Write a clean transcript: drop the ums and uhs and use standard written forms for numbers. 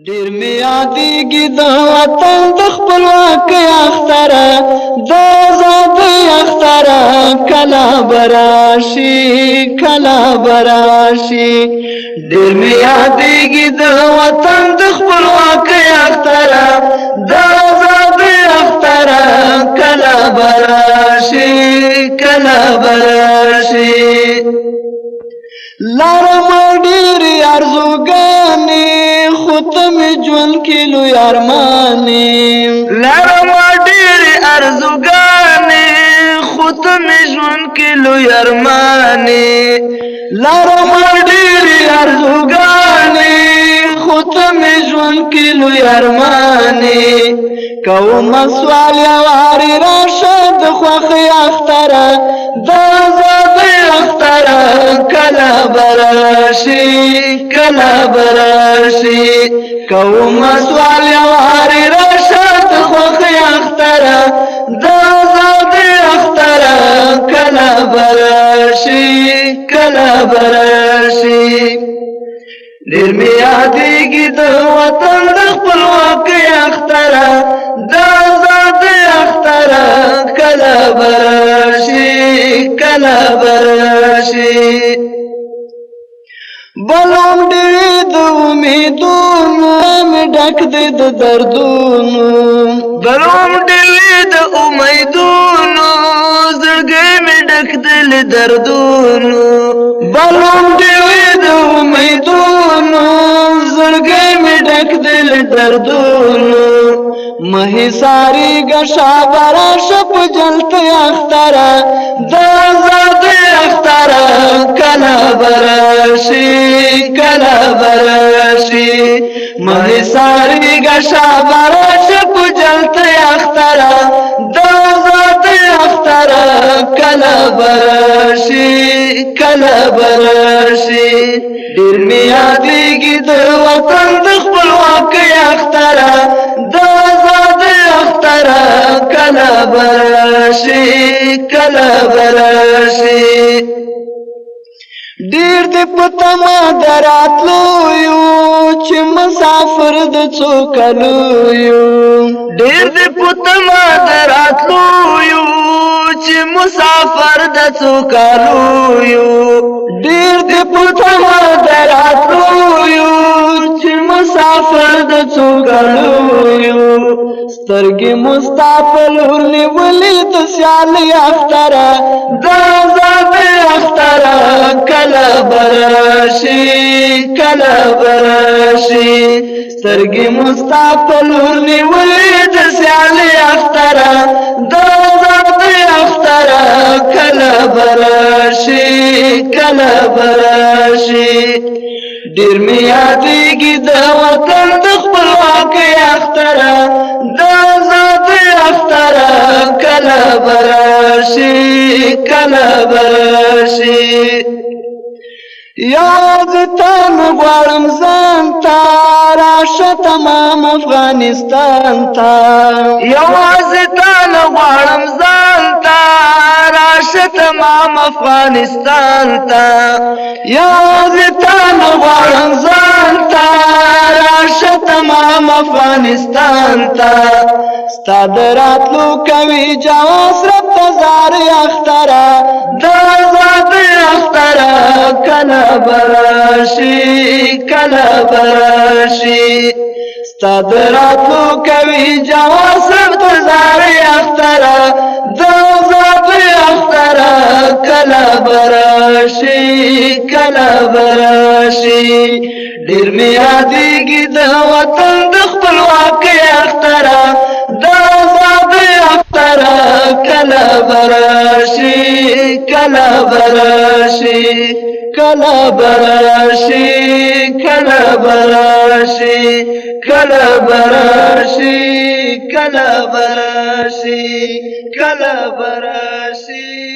ډېر مې یادېږي د وطن د خپلواکۍ اختره د ازادۍ اختره کله به راشي کله به راشي ډېر مې یادېږي د وطن د خپلواکۍ اختره د ازادۍ اختره کله به راشي کله به راشي لارم ډېرې ارزوګانې خو ته مې ژوند کې لوی ارمانې لرم ډېرې ارزوګانې خو ته مې ژوند کې لوی ارمانې لارم ډېرې ارزوګانې خو ته مې ژوند کې لوی ارمانې کوم سوال یوارې راشه د خوښۍ اختره د ازادۍ اختره کله به راشي کله به راشي کوم سوال یوارې راشه د خوښۍ اختره د ازادۍ اختره کله به راشي کله به راشي ډېر مې یادېږي د وطن د خپلواکۍ اختره د ازادۍ اختره کله به راشي کله به راشي بلوم ډېرې د امیدونو مې ډک دی د دردونو بلوم ډېرې د امیدونو زړګی مې ډک دی له دردونو بلوم ډېرې د امیدونو زړګی مې ډک دی له دردونو مهې سارېږه شابه راشه په جلتۍ اختره د ازادۍ اختره کله به راشي کله به راشي مهې سارېږه شابه راشه په جلتۍ اختره د ازادۍ اختره کله به راشي کله به راشي ډېر مې یادېږي د وطن د خپلواکۍ اختره د ازادۍ اختره کله به راشي کله به راشي ډېر دې په تمه د راتلو یو چې مسافر د څو کلو یو ډېر دې په تمه د راتلو یو چې مسافر د څو کالو یو ډېر دې په تمه د راتلو یو چې مسافر د څو کلو یو سترګې مو ستا په لور نیولې د سیالۍ اختره د ازادۍ اختره کله به راشي کله به راشي سترګې مو ستا په لور نیولې د سیالۍ اختره د ازادۍ اختره کله به راشي کله به راشي ډېر مې یادېږي د وطن د خپلواکۍ اختره د ازادۍ اختره کله به راشي کله به راشي یوازې تا نه غواړم ځان ته راشه تمام افغانستان ته یوازې تا نه غواړم ځان ته راشه تمام افغانستان ته یوازې تا نه غواړم ځان ته راشه تمام افغانستان ته ستا د راتلو کوي جواز رب ته زارۍ اختره د ازادۍ اختره کله به راشي کله به راشي ستا د راتلو کوي جواز رب ته زارۍ اختره د ازادۍ اختره کله به راشي کله به راشي ډېر مې یادېږي د وطن د خپلواکۍ اختره د ازادۍ اختره کله به راشي کله به راشي کله به راشي کله به راشي کله به راشي کله به راشي کله به راشي